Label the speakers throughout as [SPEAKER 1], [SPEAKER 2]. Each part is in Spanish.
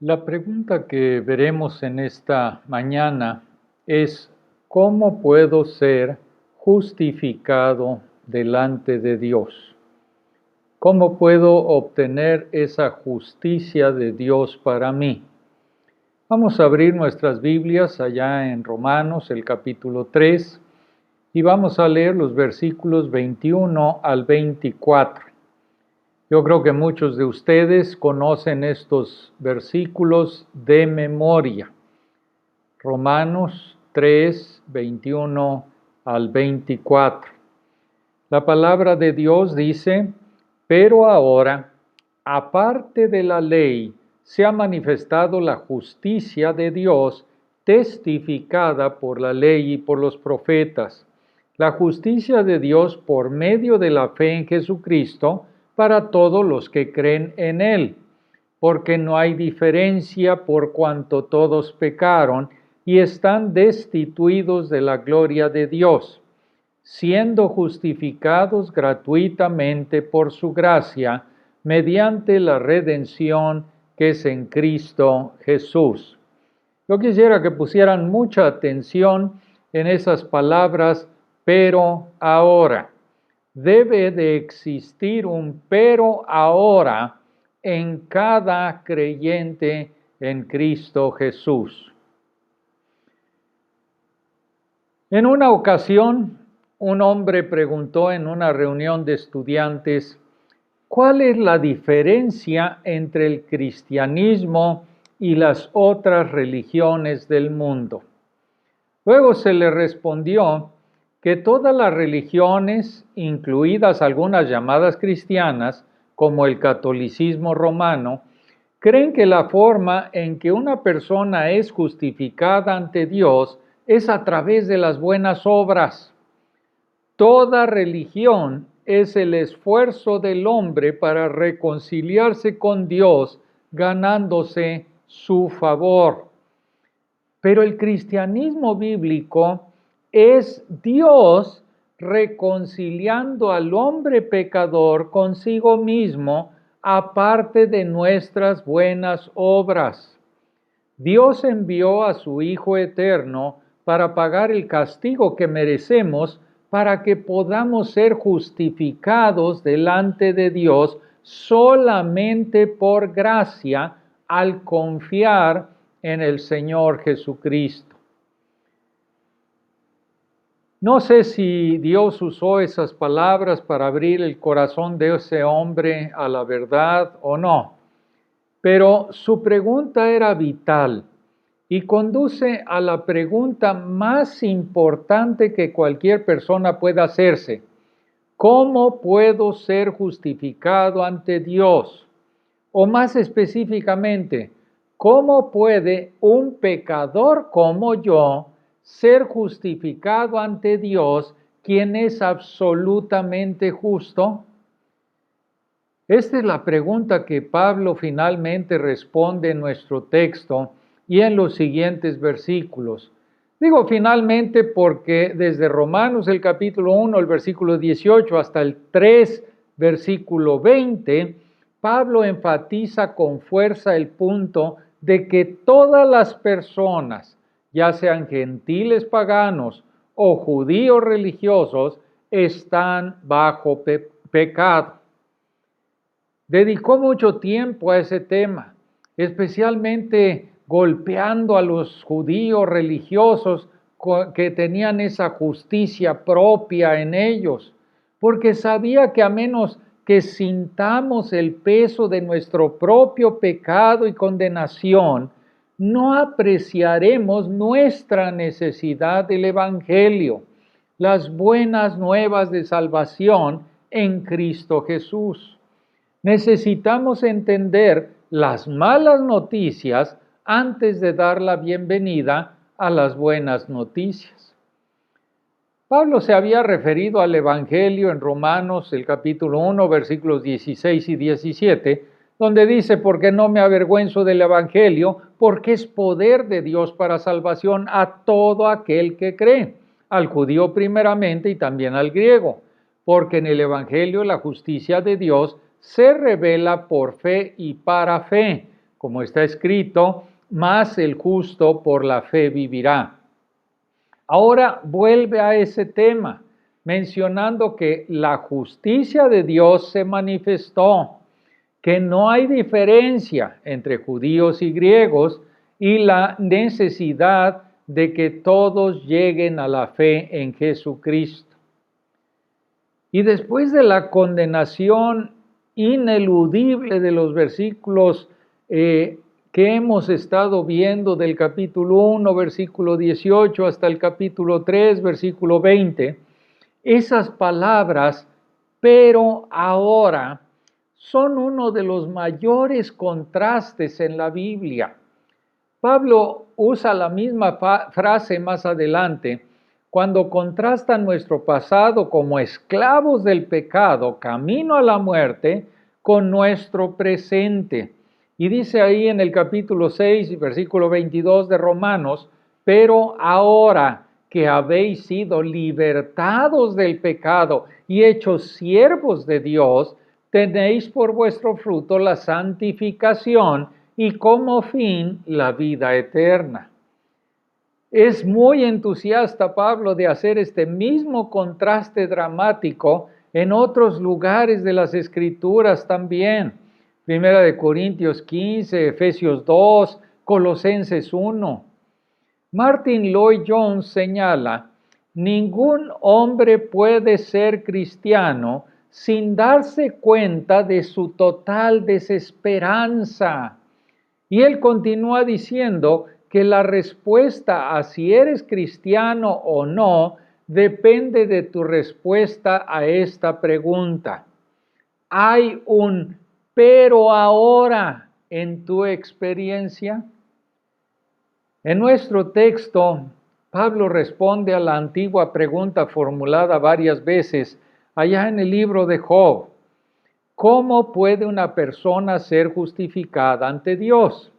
[SPEAKER 1] La pregunta que veremos en esta mañana es: ¿cómo puedo ser justificado delante de Dios? ¿Cómo puedo obtener esa justicia de Dios para mí? Vamos a abrir nuestras Biblias allá en Romanos, el capítulo 3, y vamos a leer los versículos 21 al 24. Yo creo que muchos de ustedes conocen estos versículos de memoria. Romanos 3, 21 al 24. La palabra de Dios dice: pero ahora, aparte de la ley, se ha manifestado la justicia de Dios, testificada por la ley y por los profetas. La justicia de Dios por medio de la fe en Jesucristo, para todos los que creen en Él, porque no hay diferencia por cuanto todos pecaron y están destituidos de la gloria de Dios, siendo justificados gratuitamente por su gracia, mediante la redención que es en Cristo Jesús. Yo quisiera que pusieran mucha atención en esas palabras, pero ahora. Debe de existir un pero ahora en cada creyente en Cristo Jesús. En una ocasión, un hombre preguntó en una reunión de estudiantes: ¿cuál es la diferencia entre el cristianismo y las otras religiones del mundo? Luego se le respondió que todas las religiones, incluidas algunas llamadas cristianas, como el catolicismo romano, creen que la forma en que una persona es justificada ante Dios es a través de las buenas obras. Toda religión es el esfuerzo del hombre para reconciliarse con Dios, ganándose su favor. Pero el cristianismo bíblico es Dios reconciliando al hombre pecador consigo mismo, aparte de nuestras buenas obras. Dios envió a su Hijo eterno para pagar el castigo que merecemos, para que podamos ser justificados delante de Dios solamente por gracia, al confiar en el Señor Jesucristo. No sé si Dios usó esas palabras para abrir el corazón de ese hombre a la verdad o no, pero su pregunta era vital y conduce a la pregunta más importante que cualquier persona pueda hacerse: ¿cómo puedo ser justificado ante Dios? O más específicamente, ¿cómo puede un pecador como yo ser justificado ante Dios, quien es absolutamente justo? Esta es la pregunta que Pablo finalmente responde en nuestro texto y en los siguientes versículos. Digo finalmente porque desde Romanos el capítulo 1, el versículo 18 hasta el 3, versículo 20, Pablo enfatiza con fuerza el punto de que todas las personas, ya sean gentiles paganos o judíos religiosos, están bajo pecado. Dedicó mucho tiempo a ese tema, especialmente golpeando a los judíos religiosos que tenían esa justicia propia en ellos, porque sabía que a menos que sintamos el peso de nuestro propio pecado y condenación, no apreciaremos nuestra necesidad del Evangelio, las buenas nuevas de salvación en Cristo Jesús. Necesitamos entender las malas noticias antes de dar la bienvenida a las buenas noticias. Pablo se había referido al Evangelio en Romanos, el capítulo 1, versículos 16 y 17, donde dice: porque no me avergüenzo del Evangelio, porque es poder de Dios para salvación a todo aquel que cree, al judío primeramente y también al griego, porque en el Evangelio la justicia de Dios se revela por fe y para fe, como está escrito, mas el justo por la fe vivirá. Ahora vuelve a ese tema, mencionando que la justicia de Dios se manifestó, que no hay diferencia entre judíos y griegos y la necesidad de que todos lleguen a la fe en Jesucristo. Y después de la condenación ineludible de los versículos que hemos estado viendo del capítulo 1, versículo 18, hasta el capítulo 3, versículo 20, esas palabras, pero ahora, son uno de los mayores contrastes en la Biblia. Pablo usa la misma frase más adelante, cuando contrasta nuestro pasado como esclavos del pecado, camino a la muerte, con nuestro presente. Y dice ahí en el capítulo 6, versículo 22 de Romanos, pero ahora que habéis sido libertados del pecado y hechos siervos de Dios, tenéis por vuestro fruto la santificación y como fin la vida eterna. Es muy entusiasta Pablo de hacer este mismo contraste dramático en otros lugares de las Escrituras también. Primera de Corintios 15, Efesios 2, Colosenses 1. Martin Lloyd-Jones señala, ningún hombre puede ser cristiano sin darse cuenta de su total desesperanza. Y él continúa diciendo que la respuesta a si eres cristiano o no depende de tu respuesta a esta pregunta. ¿Hay un pero ahora en tu experiencia? En nuestro texto, Pablo responde a la antigua pregunta formulada varias veces allá en el libro de Job. ¿Cómo puede una persona ser justificada ante Dios?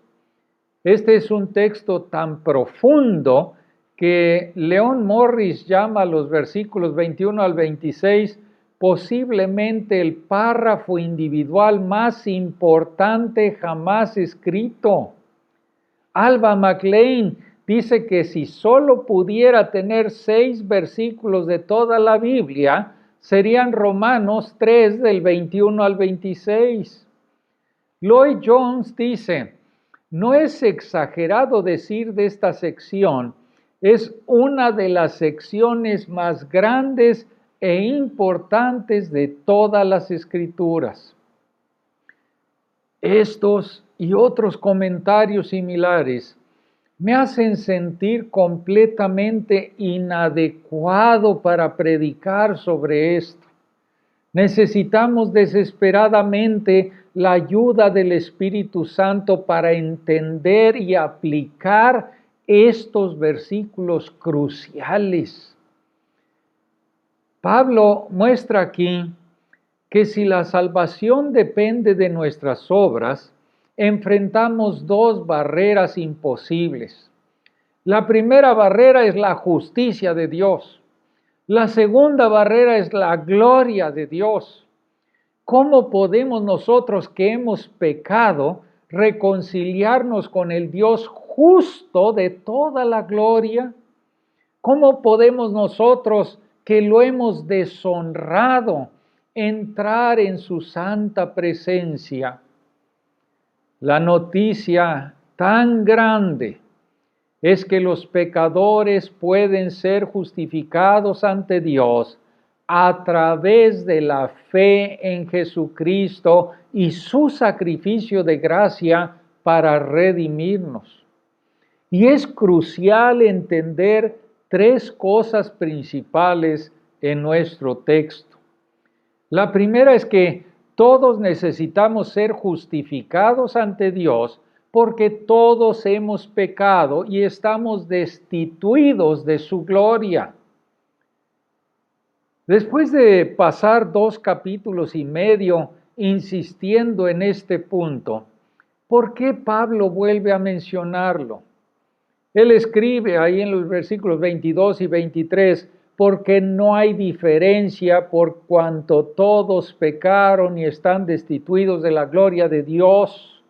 [SPEAKER 1] Este es un texto tan profundo que Leon Morris llama los versículos 21 al 26 posiblemente el párrafo individual más importante jamás escrito. Alba McLean dice que si solo pudiera tener 6 versículos de toda la Biblia, serían Romanos 3 del 21 al 26. Lloyd-Jones dice, no es exagerado decir de esta sección, es una de las secciones más grandes e importantes de todas las Escrituras. Estos y otros comentarios similares me hacen sentir completamente inadecuado para predicar sobre esto. Necesitamos desesperadamente la ayuda del Espíritu Santo para entender y aplicar estos versículos cruciales. Pablo muestra aquí que si la salvación depende de nuestras obras, enfrentamos 2 barreras imposibles. La primera barrera es la justicia de Dios. La segunda barrera es la gloria de Dios. ¿Cómo podemos nosotros que hemos pecado reconciliarnos con el Dios justo de toda la gloria? ¿Cómo podemos nosotros que lo hemos deshonrado entrar en su santa presencia? La noticia tan grande es que los pecadores pueden ser justificados ante Dios a través de la fe en Jesucristo y su sacrificio de gracia para redimirnos. Y es crucial entender 3 cosas principales en nuestro texto. La primera es que todos necesitamos ser justificados ante Dios porque todos hemos pecado y estamos destituidos de su gloria. Después de pasar 2 capítulos y medio insistiendo en este punto, ¿por qué Pablo vuelve a mencionarlo? Él escribe ahí en los versículos 22 y 23, porque no hay diferencia por cuanto todos pecaron y están destituidos de la gloria de Dios,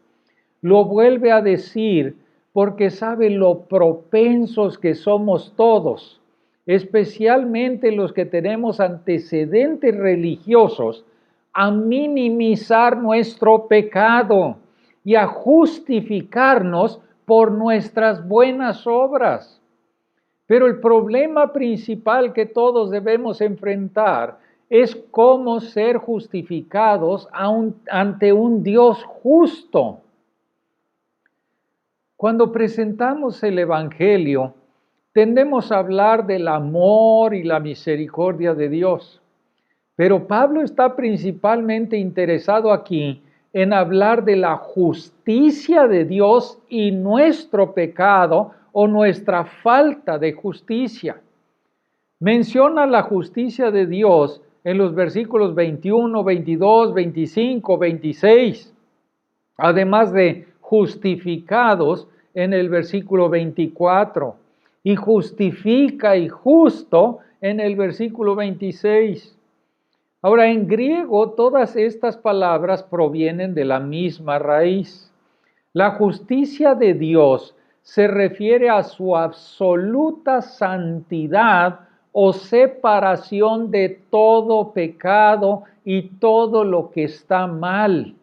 [SPEAKER 1] Lo vuelve a decir porque sabe lo propensos que somos todos, especialmente los que tenemos antecedentes religiosos, a minimizar nuestro pecado y a justificarnos por nuestras buenas obras. Pero el problema principal que todos debemos enfrentar es cómo ser justificados ante un Dios justo. Cuando presentamos el Evangelio, tendemos a hablar del amor y la misericordia de Dios. Pero Pablo está principalmente interesado aquí en hablar de la justicia de Dios y nuestro pecado o nuestra falta de justicia. Menciona la justicia de Dios en los versículos 21, 22, 25, 26, además de justificados en el versículo 24, y justifica y justo en el versículo 26. Ahora, en griego, todas estas palabras provienen de la misma raíz. La justicia de Dios se refiere a su absoluta santidad o separación de todo pecado y todo lo que está mal.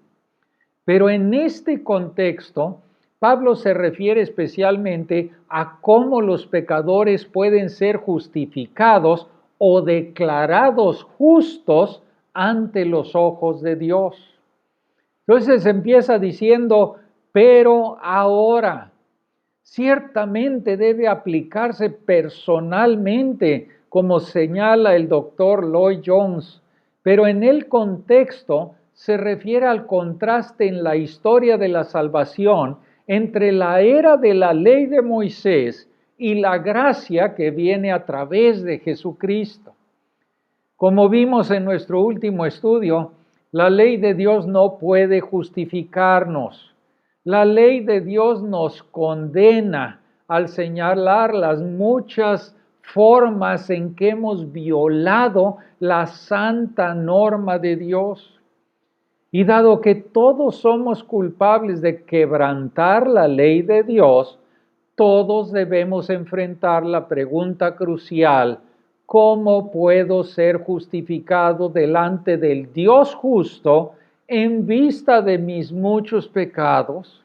[SPEAKER 1] Pero en este contexto, Pablo se refiere especialmente a cómo los pecadores pueden ser justificados o declarados justos ante los ojos de Dios. Entonces empieza diciendo, pero ahora, ciertamente debe aplicarse personalmente, como señala el doctor Lloyd Jones, pero en el contexto se refiere al contraste en la historia de la salvación entre la era de la ley de Moisés y la gracia que viene a través de Jesucristo. Como vimos en nuestro último estudio, la ley de Dios no puede justificarnos. La ley de Dios nos condena al señalar las muchas formas en que hemos violado la santa norma de Dios. Y dado que todos somos culpables de quebrantar la ley de Dios, todos debemos enfrentar la pregunta crucial: ¿cómo puedo ser justificado delante del Dios justo en vista de mis muchos pecados?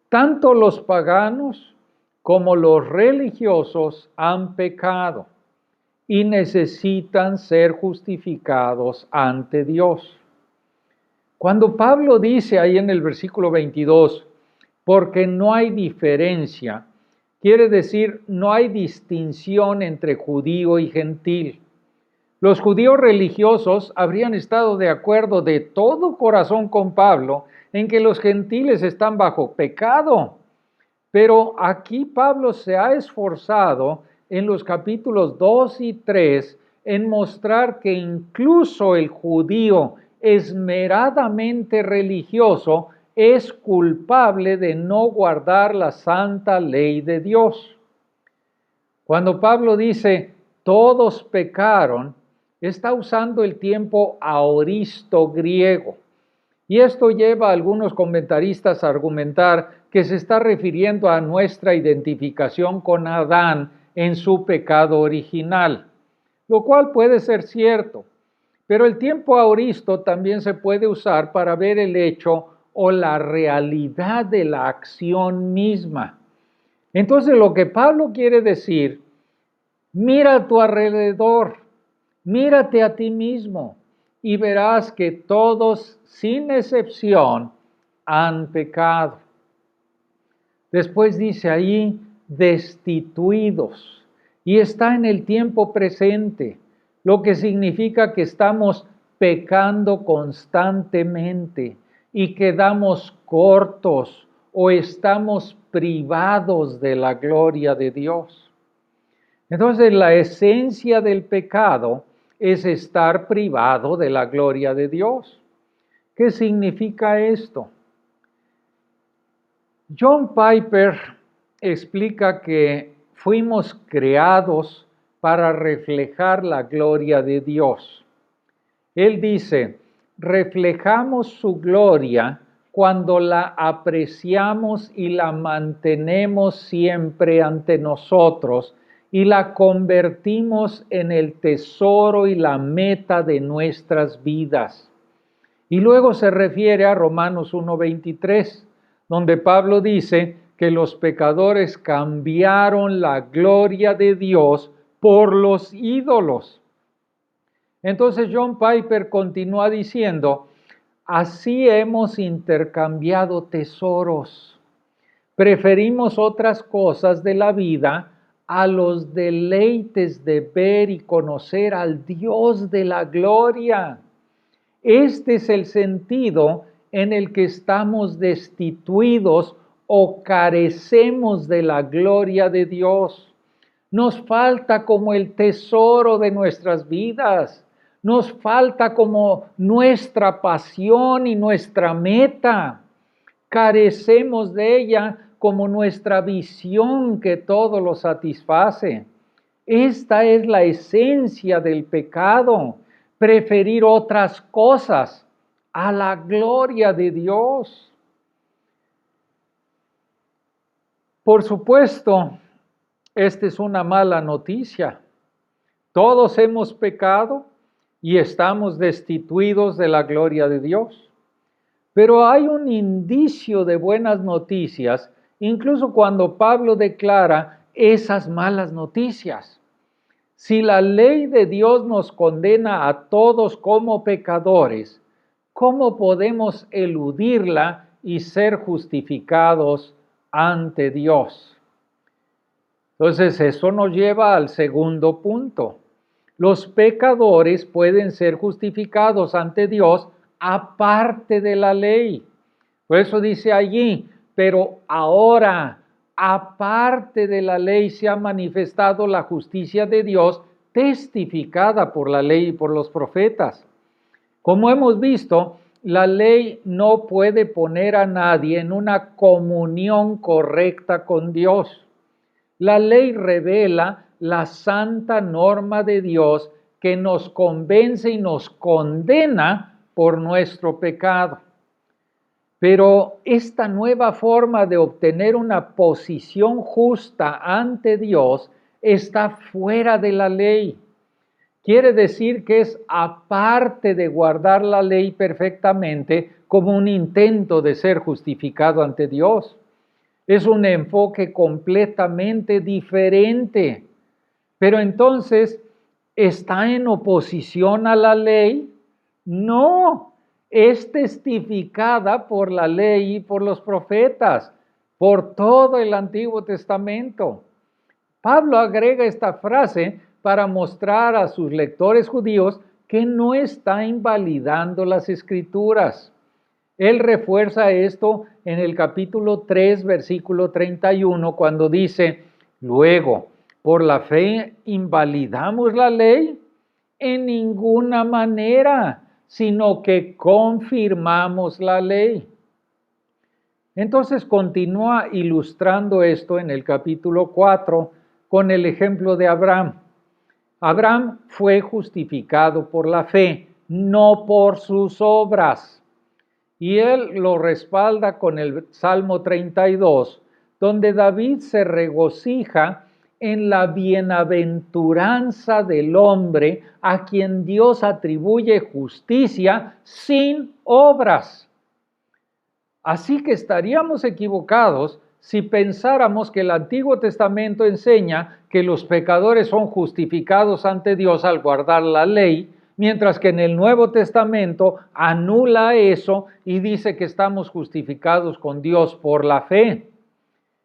[SPEAKER 1] Tanto los paganos como los religiosos han pecado y necesitan ser justificados ante Dios. Cuando Pablo dice ahí en el versículo 22, porque no hay diferencia, quiere decir no hay distinción entre judío y gentil. Los judíos religiosos habrían estado de acuerdo de todo corazón con Pablo en que los gentiles están bajo pecado. Pero aquí Pablo se ha esforzado en los capítulos 2 y 3 en mostrar que incluso el judío esmeradamente religioso es culpable de no guardar la santa ley de Dios. Cuando Pablo dice todos pecaron, está usando el tiempo aoristo griego. Y esto lleva a algunos comentaristas a argumentar que se está refiriendo a nuestra identificación con Adán en su pecado original, lo cual puede ser cierto. Pero el tiempo aoristo también se puede usar para ver el hecho o la realidad de la acción misma. Entonces lo que Pablo quiere decir, mira a tu alrededor, mírate a ti mismo y verás que todos, sin excepción, han pecado. Después dice ahí, destituidos, y está en el tiempo presente, lo que significa que estamos pecando constantemente y quedamos cortos o estamos privados de la gloria de Dios. Entonces, la esencia del pecado es estar privado de la gloria de Dios. ¿Qué significa esto? John Piper explica que fuimos creados para reflejar la gloria de Dios. Él dice, reflejamos su gloria cuando la apreciamos y la mantenemos siempre ante nosotros y la convertimos en el tesoro y la meta de nuestras vidas. Y luego se refiere a Romanos 1:23, donde Pablo dice que los pecadores cambiaron la gloria de Dios por los ídolos. Entonces John Piper continúa diciendo, así hemos intercambiado tesoros. Preferimos otras cosas de la vida a los deleites de ver y conocer al Dios de la gloria. Este es el sentido en el que estamos destituidos o carecemos de la gloria de Dios. Nos falta como el tesoro de nuestras vidas. Nos falta como nuestra pasión y nuestra meta. Carecemos de ella como nuestra visión que todo lo satisface. Esta es la esencia del pecado, preferir otras cosas a la gloria de Dios. Por supuesto, esta es una mala noticia. Todos hemos pecado y estamos destituidos de la gloria de Dios. Pero hay un indicio de buenas noticias, incluso cuando Pablo declara esas malas noticias. Si la ley de Dios nos condena a todos como pecadores, ¿cómo podemos eludirla y ser justificados ante Dios? Entonces, eso nos lleva al segundo punto. Los pecadores pueden ser justificados ante Dios aparte de la ley. Por eso dice allí, pero ahora, aparte de la ley, se ha manifestado la justicia de Dios testificada por la ley y por los profetas. Como hemos visto, la ley no puede poner a nadie en una comunión correcta con Dios. La ley revela la santa norma de Dios que nos convence y nos condena por nuestro pecado. Pero esta nueva forma de obtener una posición justa ante Dios está fuera de la ley. Quiere decir que es aparte de guardar la ley perfectamente como un intento de ser justificado ante Dios. Es un enfoque completamente diferente. Pero entonces, ¿está en oposición a la ley? No, es testificada por la ley y por los profetas, por todo el Antiguo Testamento. Pablo agrega esta frase para mostrar a sus lectores judíos que no está invalidando las Escrituras. Él refuerza esto en el capítulo 3, versículo 31, cuando dice, luego, ¿por la fe invalidamos la ley? En ninguna manera, sino que confirmamos la ley. Entonces continúa ilustrando esto en el capítulo 4 con el ejemplo de Abraham. Abraham fue justificado por la fe, no por sus obras. Y él lo respalda con el Salmo 32, donde David se regocija en la bienaventuranza del hombre a quien Dios atribuye justicia sin obras. Así que estaríamos equivocados si pensáramos que el Antiguo Testamento enseña que los pecadores son justificados ante Dios al guardar la ley, mientras que en el Nuevo Testamento anula eso y dice que estamos justificados con Dios por la fe.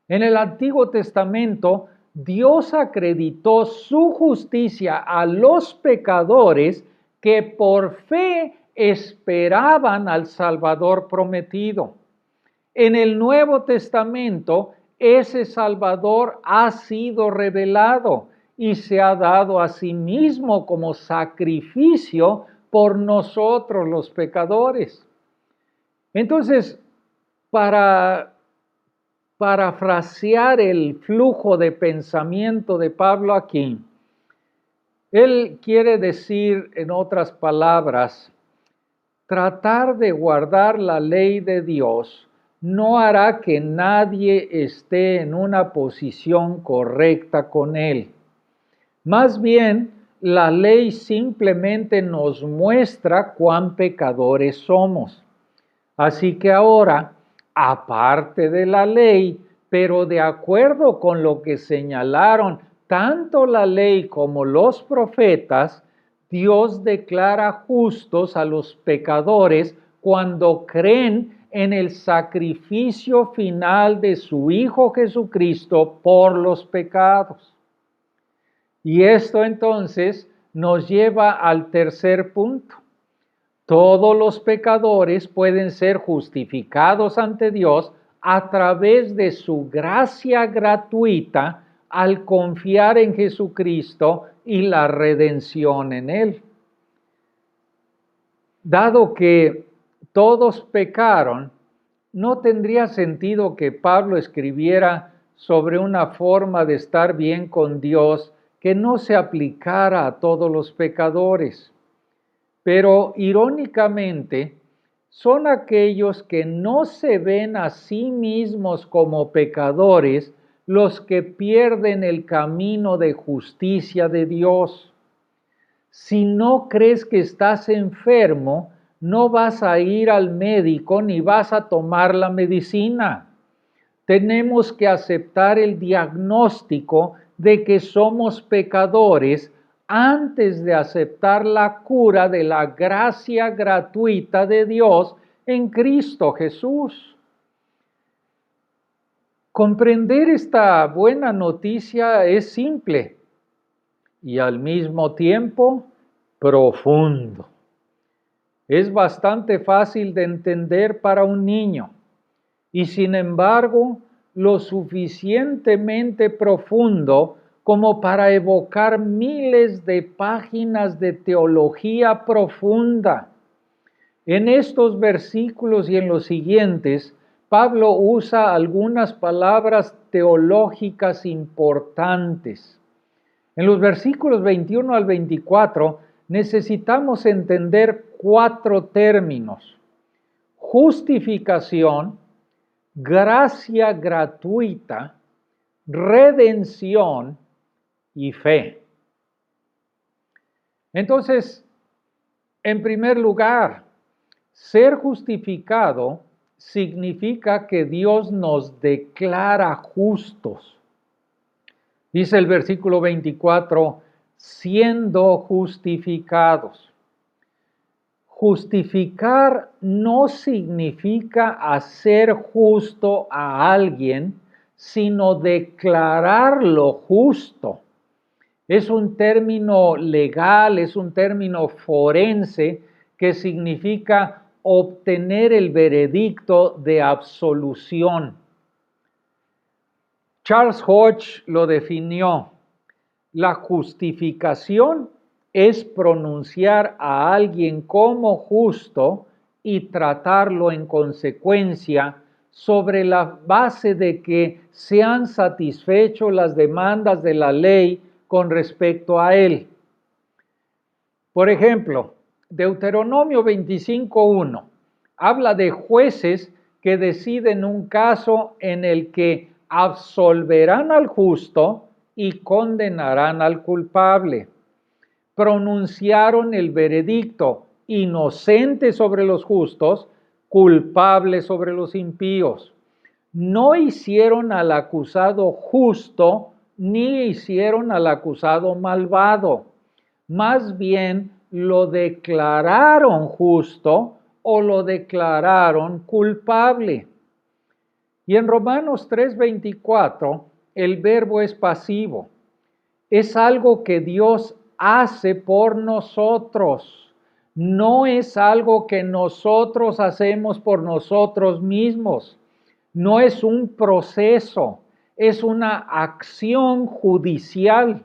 [SPEAKER 1] En el Antiguo Testamento, Dios acreditó su justicia a los pecadores que por fe esperaban al Salvador prometido. En el Nuevo Testamento, ese Salvador ha sido revelado y se ha dado a sí mismo como sacrificio por nosotros los pecadores. Entonces, para parafrasear el flujo de pensamiento de Pablo aquí, él quiere decir, en otras palabras, tratar de guardar la ley de Dios no hará que nadie esté en una posición correcta con Él. Más bien, la ley simplemente nos muestra cuán pecadores somos. Así que ahora, aparte de la ley, pero de acuerdo con lo que señalaron tanto la ley como los profetas, Dios declara justos a los pecadores cuando creen en el sacrificio final de su Hijo Jesucristo por los pecados. Y esto entonces nos lleva al tercer punto. Todos los pecadores pueden ser justificados ante Dios a través de su gracia gratuita al confiar en Jesucristo y la redención en Él. Dado que todos pecaron, no tendría sentido que Pablo escribiera sobre una forma de estar bien con Dios que no se aplicara a todos los pecadores. Pero irónicamente, son aquellos que no se ven a sí mismos como pecadores los que pierden el camino de justicia de Dios. Si no crees que estás enfermo, no vas a ir al médico ni vas a tomar la medicina. Tenemos que aceptar el diagnóstico de que somos pecadores antes de aceptar la cura de la gracia gratuita de Dios en Cristo Jesús. Comprender esta buena noticia es simple y al mismo tiempo profundo. Es bastante fácil de entender para un niño y sin embargo lo suficientemente profundo como para evocar miles de páginas de teología profunda. En estos versículos y en los siguientes, Pablo usa algunas palabras teológicas importantes. En los versículos 21 al 24 necesitamos entender 4 términos: justificación, gracia gratuita, redención y fe. Entonces, en primer lugar, ser justificado significa que Dios nos declara justos. Dice el versículo 24, siendo justificados. Justificar no significa hacer justo a alguien, sino declararlo justo. Es un término legal, es un término forense que significa obtener el veredicto de absolución. Charles Hodge lo definió: la justificación es pronunciar a alguien como justo y tratarlo en consecuencia sobre la base de que se han satisfecho las demandas de la ley con respecto a él. Por ejemplo, Deuteronomio 25:1 habla de jueces que deciden un caso en el que absolverán al justo y condenarán al culpable. Pronunciaron el veredicto: inocente sobre los justos, culpable sobre los impíos. No hicieron al acusado justo, ni hicieron al acusado malvado. Más bien lo declararon justo o lo declararon culpable. Y en Romanos 3:24, el verbo es pasivo. Es algo que Dios hace por nosotros. No es algo que nosotros hacemos por nosotros mismos. No es un proceso, es una acción judicial.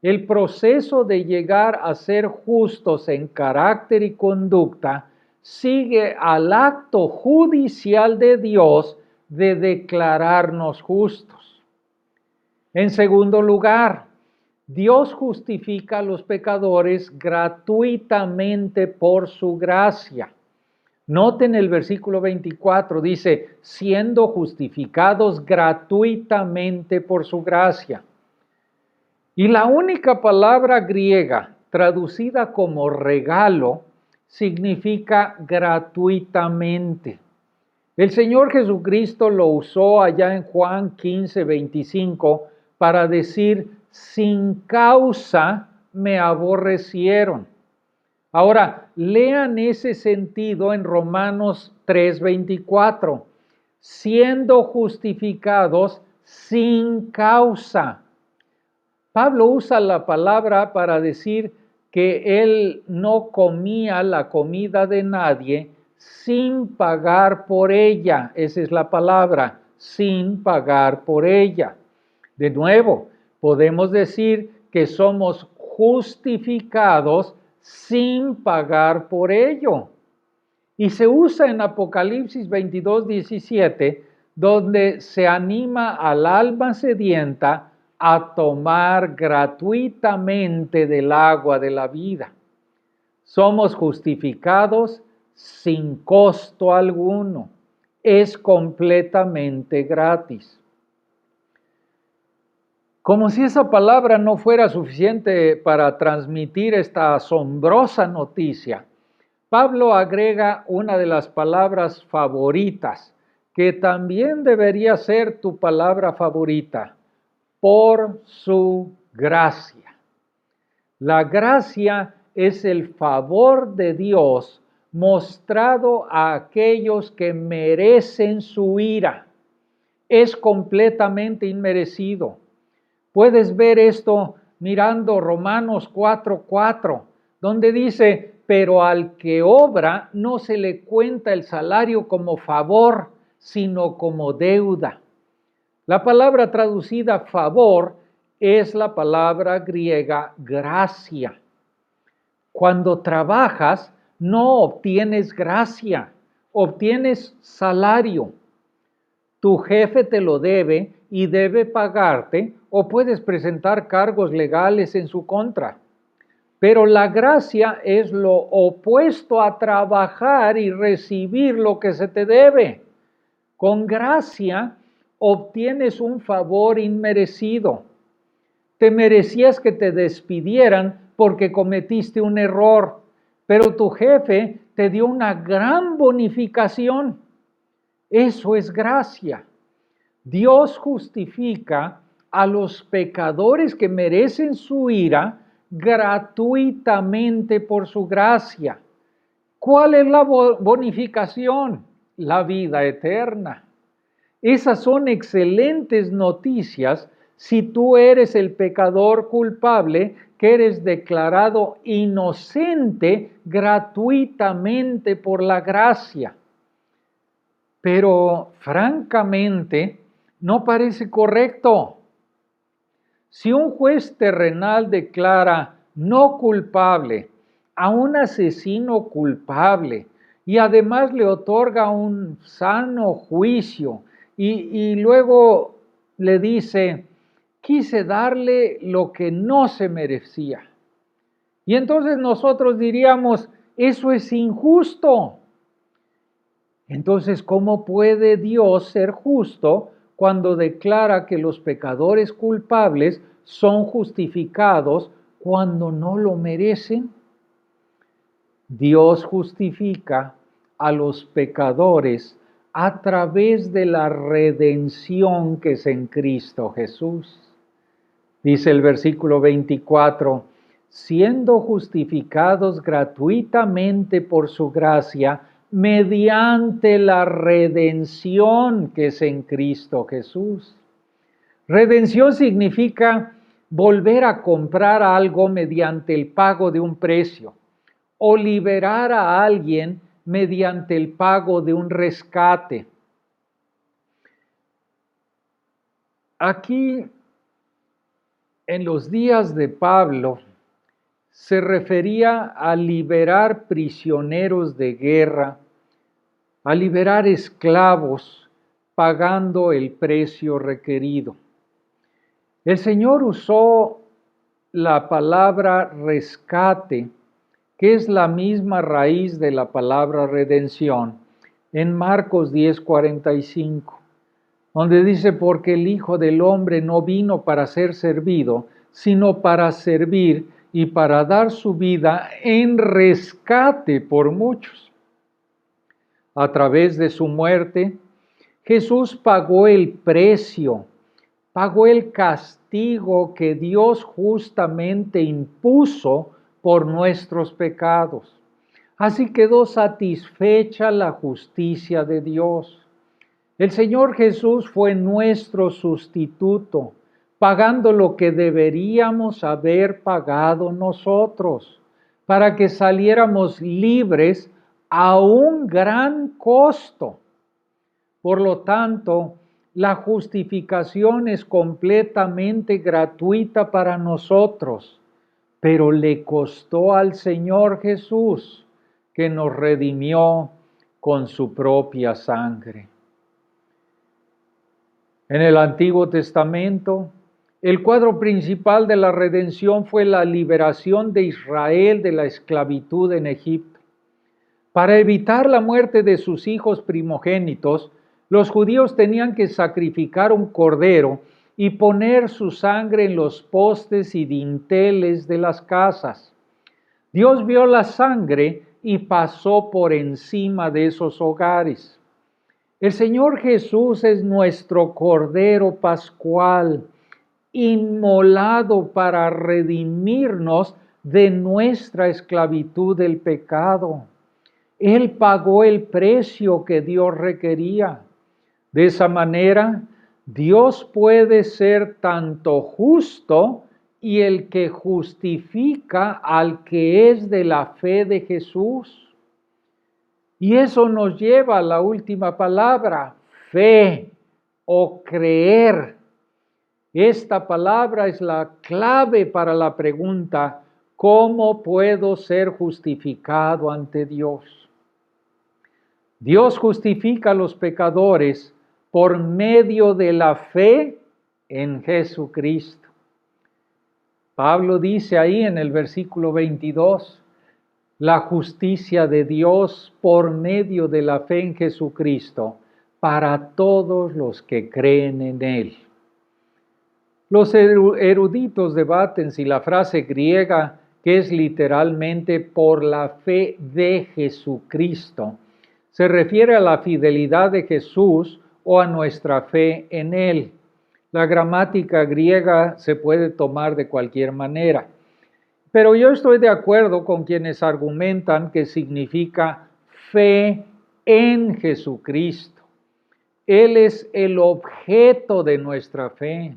[SPEAKER 1] El proceso de llegar a ser justos en carácter y conducta sigue al acto judicial de Dios de declararnos justos. En segundo lugar, Dios justifica a los pecadores gratuitamente por su gracia. Noten el versículo 24, dice, siendo justificados gratuitamente por su gracia. Y la única palabra griega traducida como regalo significa gratuitamente. El Señor Jesucristo lo usó allá en Juan 15:25 para decir, sin causa me aborrecieron. Ahora, lean ese sentido en Romanos 3:24, siendo justificados sin causa. Pablo usa la palabra para decir que él no comía la comida de nadie sin pagar por ella. Esa es la palabra, sin pagar por ella. De nuevo, podemos decir que somos justificados sin pagar por ello. Y se usa en Apocalipsis 22:17, donde se anima al alma sedienta a tomar gratuitamente del agua de la vida. Somos justificados sin costo alguno. Es completamente gratis. Como si esa palabra no fuera suficiente para transmitir esta asombrosa noticia, Pablo agrega una de las palabras favoritas, que también debería ser tu palabra favorita, por su gracia. La gracia es el favor de Dios mostrado a aquellos que merecen su ira. Es completamente inmerecido. Puedes ver esto mirando Romanos 4:4, donde dice, pero al que obra no se le cuenta el salario como favor, sino como deuda. La palabra traducida favor es la palabra griega gracia. Cuando trabajas, no obtienes gracia, obtienes salario. Tu jefe te lo debe y debe pagarte, o puedes presentar cargos legales en su contra. Pero la gracia es lo opuesto a trabajar y recibir lo que se te debe. Con gracia obtienes un favor inmerecido. Te merecías que te despidieran porque cometiste un error, pero tu jefe te dio una gran bonificación. Eso es gracia. Dios justifica a los pecadores que merecen su ira gratuitamente por su gracia. ¿Cuál es la bonificación? La vida eterna. Esas son excelentes noticias si tú eres el pecador culpable que eres declarado inocente gratuitamente por la gracia. Pero francamente, no parece correcto. Si un juez terrenal declara no culpable a un asesino culpable y además le otorga un sano juicio y luego le dice, quise darle lo que no se merecía. Y entonces nosotros diríamos, eso es injusto. Entonces, ¿cómo puede Dios ser justo cuando declara que los pecadores culpables son justificados cuando no lo merecen? Dios justifica a los pecadores a través de la redención que es en Cristo Jesús. Dice el versículo 24, siendo justificados gratuitamente por su gracia, mediante la redención que es en Cristo Jesús. Redención significa volver a comprar algo mediante el pago de un precio o liberar a alguien mediante el pago de un rescate. Aquí, en los días de Pablo, se refería a liberar prisioneros de guerra, a liberar esclavos, pagando el precio requerido. El Señor usó la palabra rescate, que es la misma raíz de la palabra redención, en Marcos 10:45, donde dice, porque el Hijo del Hombre no vino para ser servido, sino para servir y para dar su vida en rescate por muchos. A través de su muerte, Jesús pagó el precio, pagó el castigo que Dios justamente impuso por nuestros pecados. Así quedó satisfecha la justicia de Dios. El Señor Jesús fue nuestro sustituto, pagando lo que deberíamos haber pagado nosotros, para que saliéramos libres a un gran costo. Por lo tanto, la justificación es completamente gratuita para nosotros, pero le costó al Señor Jesús, que nos redimió con su propia sangre. En el Antiguo Testamento, el cuadro principal de la redención fue la liberación de Israel de la esclavitud en Egipto. Para evitar la muerte de sus hijos primogénitos, los judíos tenían que sacrificar un cordero y poner su sangre en los postes y dinteles de las casas. Dios vio la sangre y pasó por encima de esos hogares. El Señor Jesús es nuestro Cordero Pascual, inmolado para redimirnos de nuestra esclavitud del pecado. Él pagó el precio que Dios requería. De esa manera, Dios puede ser tanto justo y el que justifica al que es de la fe de Jesús. Y eso nos lleva a la última palabra, fe o creer. Esta palabra es la clave para la pregunta, ¿cómo puedo ser justificado ante Dios? Dios justifica a los pecadores por medio de la fe en Jesucristo. Pablo dice ahí en el versículo 22, la justicia de Dios por medio de la fe en Jesucristo para todos los que creen en Él. Los eruditos debaten si la frase griega, que es literalmente por la fe de Jesucristo, se refiere a la fidelidad de Jesús o a nuestra fe en Él. La gramática griega se puede tomar de cualquier manera. Pero yo estoy de acuerdo con quienes argumentan que significa fe en Jesucristo. Él es el objeto de nuestra fe.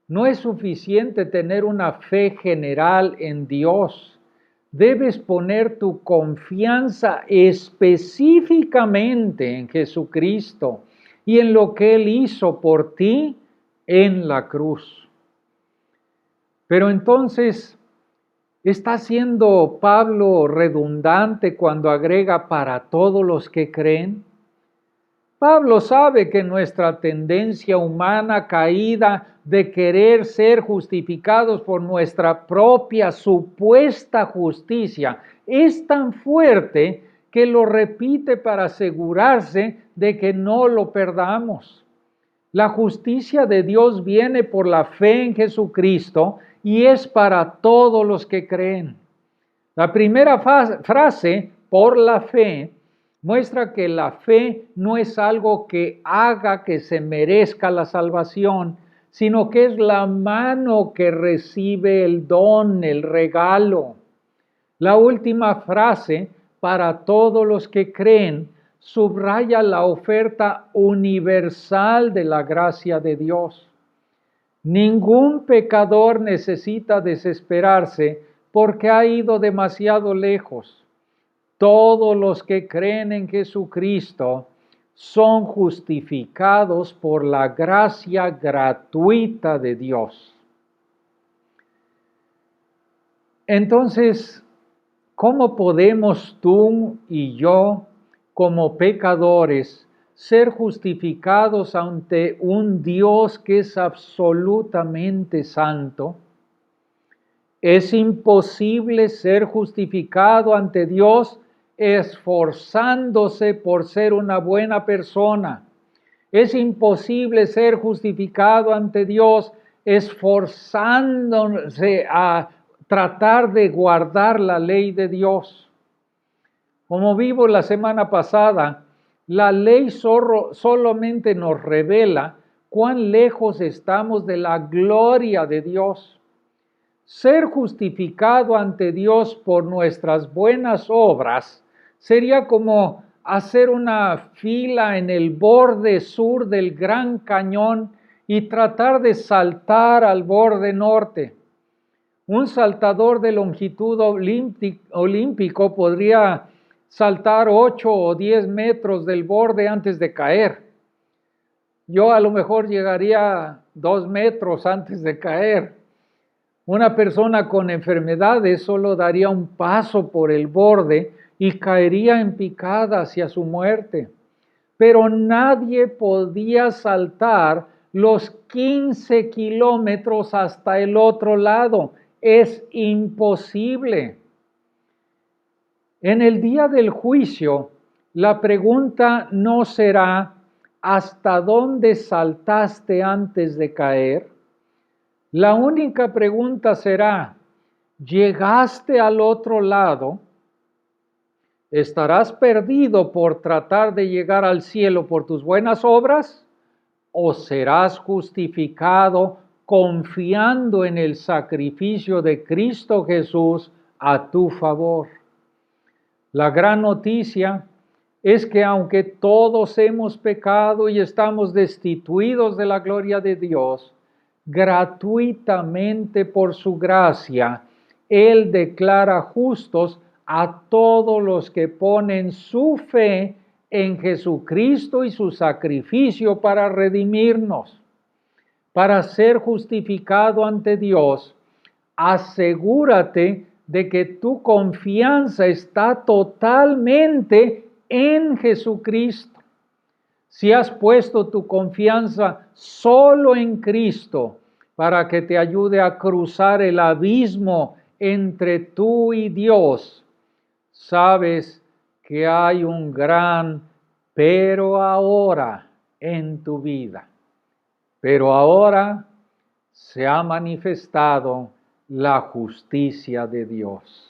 [SPEAKER 1] No es suficiente tener una fe general en Dios. Debes poner tu confianza específicamente en Jesucristo y en lo que Él hizo por ti en la cruz. Pero entonces, ¿está siendo Pablo redundante cuando agrega para todos los que creen? Pablo sabe que nuestra tendencia humana caída de querer ser justificados por nuestra propia supuesta justicia es tan fuerte que lo repite para asegurarse de que no lo perdamos. La justicia de Dios viene por la fe en Jesucristo y es para todos los que creen. La primera frase, por la fe, muestra que la fe no es algo que haga que se merezca la salvación, sino que es la mano que recibe el don, el regalo. La última frase, para todos los que creen, subraya la oferta universal de la gracia de Dios. Ningún pecador necesita desesperarse porque ha ido demasiado lejos. Todos los que creen en Jesucristo son justificados por la gracia gratuita de Dios. Entonces, ¿cómo podemos tú y yo, como pecadores, ser justificados ante un Dios que es absolutamente santo? Es imposible ser justificado ante Dios esforzándose por ser una buena persona. Es imposible ser justificado ante Dios esforzándose a tratar de guardar la ley de Dios. Como vimos la semana pasada, la ley solamente nos revela cuán lejos estamos de la gloria de Dios. Ser justificado ante Dios por nuestras buenas obras sería como hacer una fila en el borde sur del Gran Cañón y tratar de saltar al borde norte. Un saltador de longitud olímpico podría saltar 8 o 10 metros del borde antes de caer. Yo a lo mejor llegaría a 2 metros antes de caer. Una persona con enfermedades solo daría un paso por el borde y caería en picada hacia su muerte. Pero nadie podía saltar los 15 kilómetros hasta el otro lado. Es imposible. En el día del juicio, la pregunta no será ¿hasta dónde saltaste antes de caer? La única pregunta será, ¿llegaste al otro lado? ¿Estarás perdido por tratar de llegar al cielo por tus buenas obras? ¿O serás justificado confiando en el sacrificio de Cristo Jesús a tu favor? La gran noticia es que aunque todos hemos pecado y estamos destituidos de la gloria de Dios, gratuitamente por su gracia, Él declara justos a todos los que ponen su fe en Jesucristo y su sacrificio para redimirnos. Para ser justificado ante Dios, asegúrate de que tu confianza está totalmente en Jesucristo. Si has puesto tu confianza solo en Cristo para que te ayude a cruzar el abismo entre tú y Dios, sabes que hay un gran pero ahora en tu vida. Pero ahora se ha manifestado la justicia de Dios.